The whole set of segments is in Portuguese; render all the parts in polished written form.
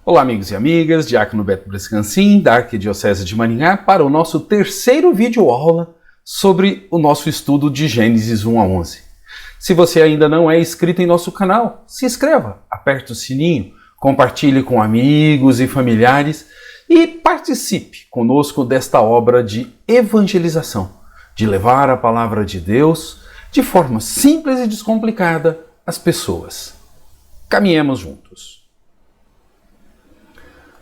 Olá, amigos e amigas, Diácono Beto Brescancin, da Arquidiocese de Maringá, para o nosso terceiro vídeo-aula sobre o nosso estudo de Gênesis 1 a 11. Se você ainda não é inscrito em nosso canal, se inscreva, aperte o sininho, compartilhe com amigos e familiares e participe conosco desta obra de evangelização, de levar a palavra de Deus de forma simples e descomplicada às pessoas. Caminhemos juntos.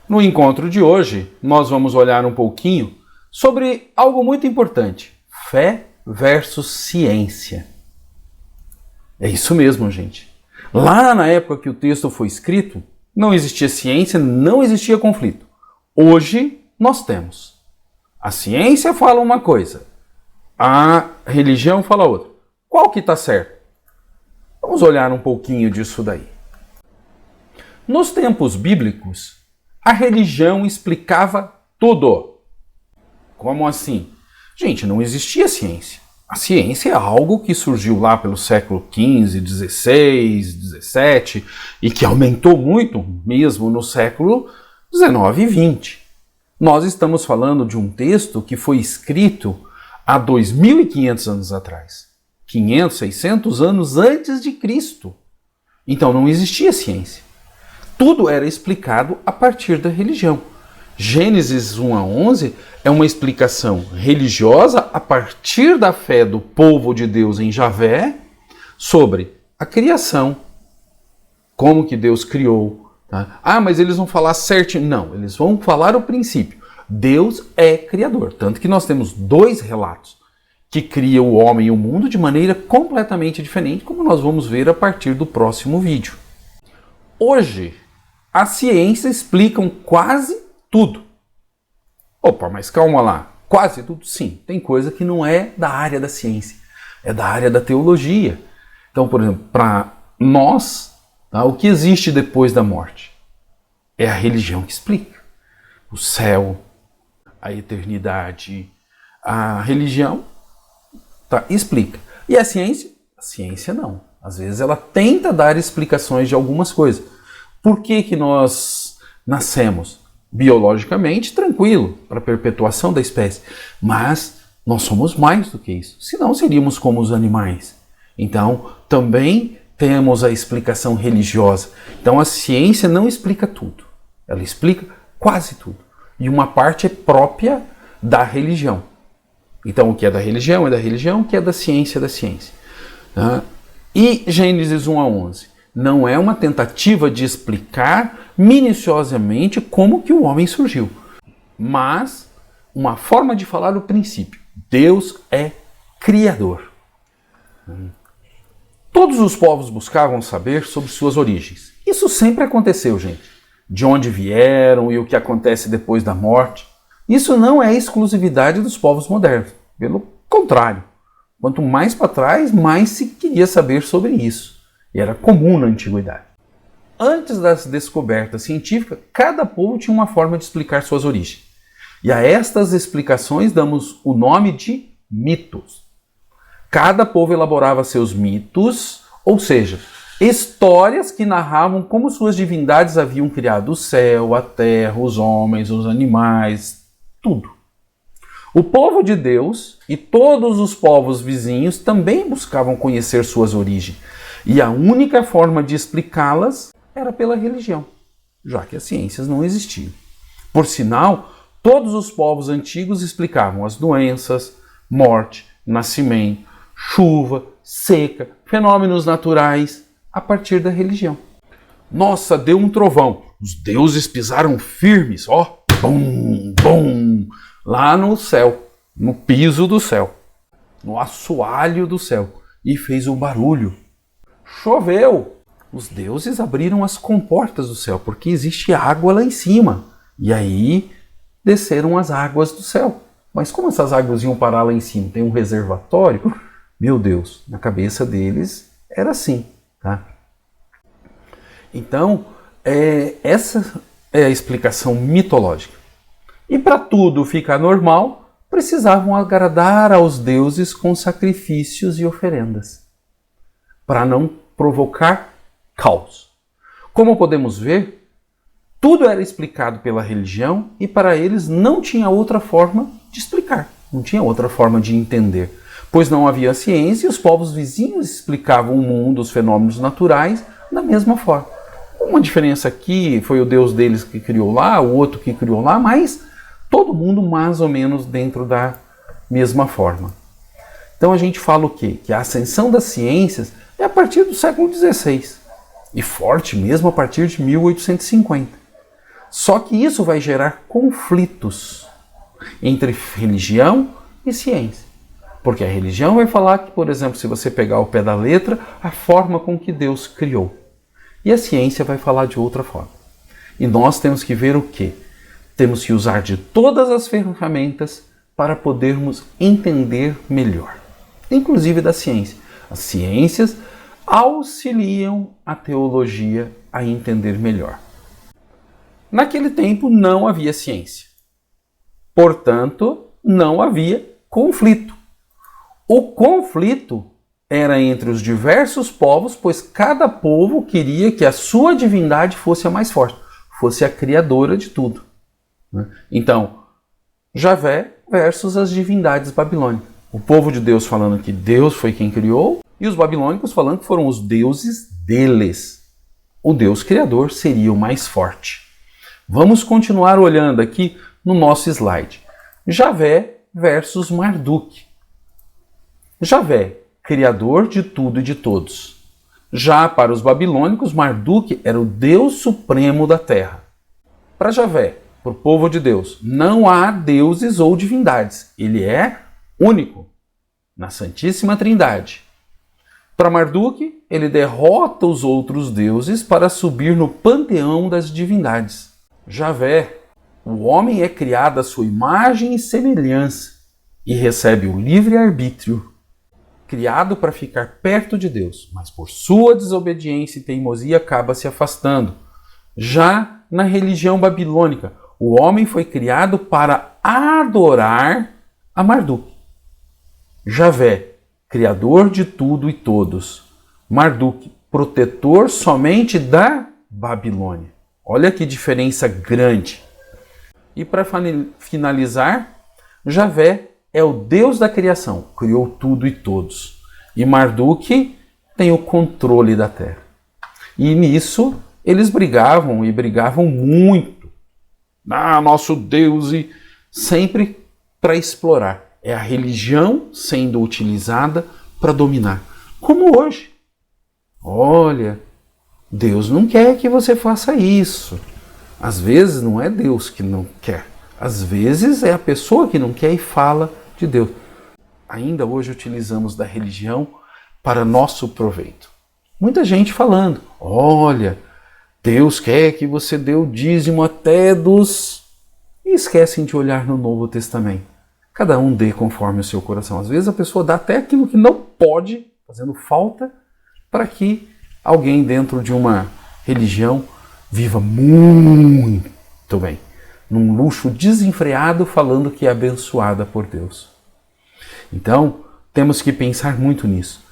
No encontro de hoje, nós vamos olhar um pouquinho sobre algo muito importante: fé versus ciência. É isso mesmo, gente. Lá na época que o texto foi escrito, não existia ciência, não existia conflito. Hoje, nós temos. A ciência fala uma coisa, a religião fala outra. Qual que está certo? Vamos olhar um pouquinho disso daí. Nos tempos bíblicos, a religião explicava tudo. Como assim? Gente, não existia ciência. A ciência é algo que surgiu lá pelo século XV, XVI, XVII e que aumentou muito mesmo no século XIX e XX. Nós estamos falando de um texto que foi escrito há 2.500 anos atrás. 500, 600 anos antes de Cristo. Então não existia ciência. Tudo era explicado a partir da religião. Gênesis 1 a 11 é uma explicação religiosa a partir da fé do povo de Deus em Javé sobre a criação, como que Deus criou. Tá? Mas eles vão falar certinho. Não, eles vão falar o princípio. Deus é criador. Tanto que nós temos dois relatos que criam o homem e o mundo de maneira completamente diferente, como nós vamos ver a partir do próximo vídeo. Hoje, a ciência explica quase tudo. Opa, mas calma lá. Quase tudo? Sim. Tem coisa que não é da área da ciência. É da área da teologia. Então, por exemplo, para nós, tá, o que existe depois da morte? É a religião que explica. O céu, a eternidade, a religião explica. E a ciência? A ciência não. Às vezes ela tenta dar explicações de algumas coisas. Por que nós nascemos? Biologicamente, tranquilo, para a perpetuação da espécie. Mas nós somos mais do que isso. Senão seríamos como os animais. Então, também temos a explicação religiosa. Então, a ciência não explica tudo. Ela explica quase tudo. E uma parte é própria da religião. Então, o que é da religião é da religião, o que é da ciência é da ciência. E Gênesis 1 a 11? Não é uma tentativa de explicar minuciosamente como que o homem surgiu, mas uma forma de falar o princípio. Deus é criador. Todos os povos buscavam saber sobre suas origens. Isso sempre aconteceu, gente. De onde vieram e o que acontece depois da morte. Isso não é exclusividade dos povos modernos. Pelo contrário, quanto mais para trás, mais se queria saber sobre isso. E era comum na antiguidade. Antes das descobertas científicas, cada povo tinha uma forma de explicar suas origens. E a estas explicações damos o nome de mitos. Cada povo elaborava seus mitos, ou seja, histórias que narravam como suas divindades haviam criado o céu, a terra, os homens, os animais, tudo. O povo de Deus e todos os povos vizinhos também buscavam conhecer suas origens. E a única forma de explicá-las era pela religião, já que as ciências não existiam. Por sinal, todos os povos antigos explicavam as doenças, morte, nascimento, chuva, seca, fenômenos naturais, a partir da religião. Nossa, deu um trovão. Os deuses pisaram firmes, ó, bum, bum, lá no céu, no piso do céu, no assoalho do céu, e fez um barulho. Choveu. Os deuses abriram as comportas do céu, porque existe água lá em cima. E aí desceram as águas do céu. Mas como essas águas iam parar lá em cima? Tem um reservatório? Meu Deus, na cabeça deles era assim. Tá? Então, essa é a explicação mitológica. E para tudo ficar normal, precisavam agradar aos deuses com sacrifícios e oferendas, para não provocar caos. Como podemos ver, Tudo era explicado pela religião e para eles não tinha outra forma de explicar, não tinha outra forma de entender, pois não havia ciência e os povos vizinhos explicavam o mundo, os fenômenos naturais, da mesma forma. Uma diferença aqui foi o Deus deles que criou lá, o outro que criou lá, mas todo mundo mais ou menos dentro da mesma forma. Então a gente fala o quê? Que a ascensão das ciências é a partir do século XVI e forte mesmo a partir de 1850. Só que isso vai gerar conflitos entre religião e ciência. Porque a religião vai falar que, por exemplo, se você pegar o pé da letra, a forma com que Deus criou. E a ciência vai falar de outra forma. E nós temos que ver o quê? Temos que usar de todas as ferramentas para podermos entender melhor. Inclusive da ciência. As ciências auxiliam a teologia a entender melhor. Naquele tempo não havia ciência. Portanto, não havia conflito. O conflito era entre os diversos povos, pois cada povo queria que a sua divindade fosse a mais forte, fosse a criadora de tudo. Então, Javé versus as divindades babilônicas. O povo de Deus falando que Deus foi quem criou, e os babilônicos falando que foram os deuses deles. O Deus criador seria o mais forte. Vamos continuar olhando aqui no nosso slide. Javé versus Marduk. Javé, criador de tudo e de todos. Já para os babilônicos, Marduk era o Deus supremo da terra. Para Javé, para o povo de Deus, não há deuses ou divindades. Ele é único, na Santíssima Trindade. Para Marduk, ele derrota os outros deuses para subir no panteão das divindades. Javé, o homem é criado à sua imagem e semelhança e recebe o livre-arbítrio, criado para ficar perto de Deus, mas por sua desobediência e teimosia acaba se afastando. Já na religião babilônica, o homem foi criado para adorar a Marduk. Javé, criador de tudo e todos. Marduk, protetor somente da Babilônia. Olha que diferença grande. E para finalizar, Javé é o Deus da criação, criou tudo e todos. E Marduk tem o controle da terra. E nisso eles brigavam e brigavam muito. Nosso Deus, e sempre para explorar. É a religião sendo utilizada para dominar. Como hoje. Olha, Deus não quer que você faça isso. Às vezes não é Deus que não quer. Às vezes é a pessoa que não quer e fala de Deus. Ainda hoje utilizamos da religião para nosso proveito. Muita gente falando, olha, Deus quer que você dê o dízimo até dos... E esquecem de olhar no Novo Testamento. Cada um dê conforme o seu coração. Às vezes a pessoa dá até aquilo que não pode, fazendo falta, para que alguém dentro de uma religião viva muito bem, num luxo desenfreado, falando que é abençoada por Deus. Então, temos que pensar muito nisso.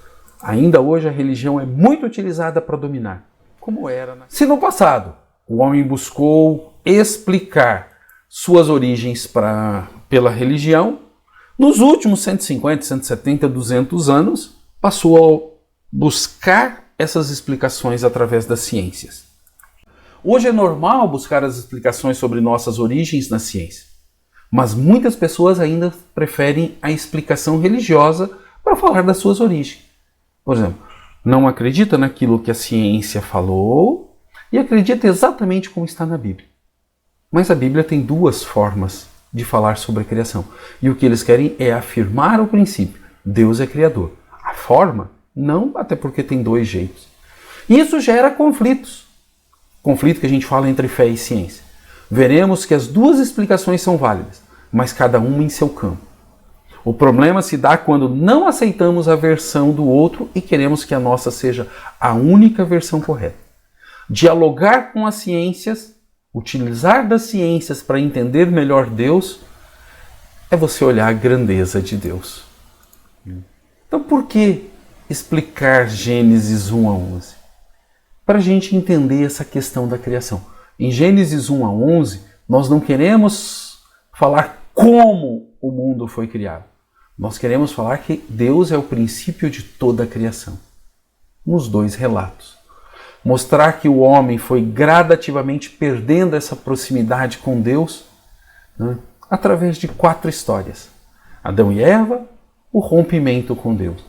Ainda hoje a religião é muito utilizada para dominar, como era. Se no passado o homem buscou explicar suas origens pela religião, nos últimos 150, 170, 200 anos, passou a buscar essas explicações através das ciências. Hoje é normal buscar as explicações sobre nossas origens na ciência, mas muitas pessoas ainda preferem a explicação religiosa para falar das suas origens. Por exemplo, não acredita naquilo que a ciência falou e acredita exatamente como está na Bíblia. Mas a Bíblia tem duas formas de falar sobre a criação. E o que eles querem é afirmar o princípio. Deus é criador. A forma, não, até porque tem dois jeitos. Isso gera conflitos. Conflito que a gente fala entre fé e ciência. Veremos que as duas explicações são válidas, mas cada uma em seu campo. O problema se dá quando não aceitamos a versão do outro e queremos que a nossa seja a única versão correta. Dialogar com as ciências, utilizar das ciências para entender melhor Deus, é você olhar a grandeza de Deus. Então por que explicar Gênesis 1 a 11? Para a gente entender essa questão da criação. Em Gênesis 1 a 11, nós não queremos falar como o mundo foi criado. Nós queremos falar que Deus é o princípio de toda a criação. Nos dois relatos. Mostrar que o homem foi gradativamente perdendo essa proximidade com Deus, né, através de 4 histórias. Adão e Eva, o rompimento com Deus.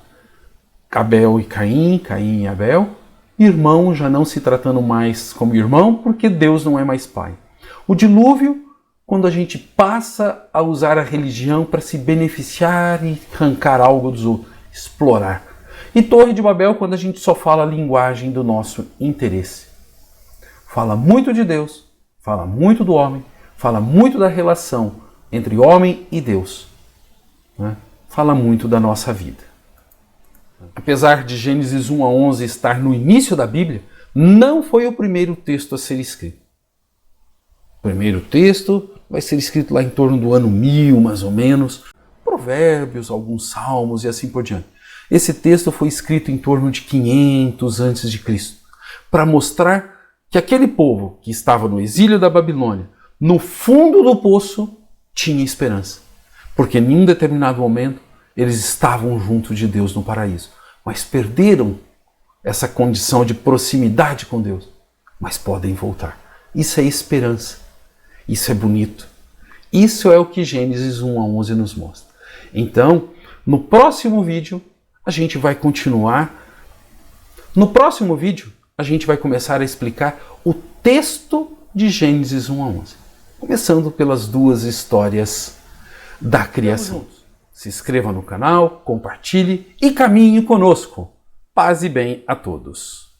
Abel e Caim, Caim e Abel, irmão já não se tratando mais como irmão porque Deus não é mais pai. O dilúvio, quando a gente passa a usar a religião para se beneficiar e arrancar algo dos outros, explorar. E Torre de Babel, quando a gente só fala a linguagem do nosso interesse. Fala muito de Deus, fala muito do homem, fala muito da relação entre homem e Deus. Né? Fala muito da nossa vida. Apesar de Gênesis 1 a 11 estar no início da Bíblia, não foi o primeiro texto a ser escrito. O primeiro texto vai ser escrito lá em torno do ano 1000, mais ou menos. Provérbios, alguns salmos e assim por diante. Esse texto foi escrito em torno de 500 a.C., para mostrar que aquele povo que estava no exílio da Babilônia, no fundo do poço, tinha esperança. Porque em um determinado momento, eles estavam junto de Deus no paraíso, mas perderam essa condição de proximidade com Deus, mas podem voltar. Isso é esperança, isso é bonito. Isso é o que Gênesis 1 a 11 nos mostra. Então, no próximo vídeo, a gente vai continuar. No próximo vídeo, a gente vai começar a explicar o texto de Gênesis 1 a 11, começando pelas 2 histórias da criação. Se inscreva no canal, compartilhe e caminhe conosco. Paz e bem a todos.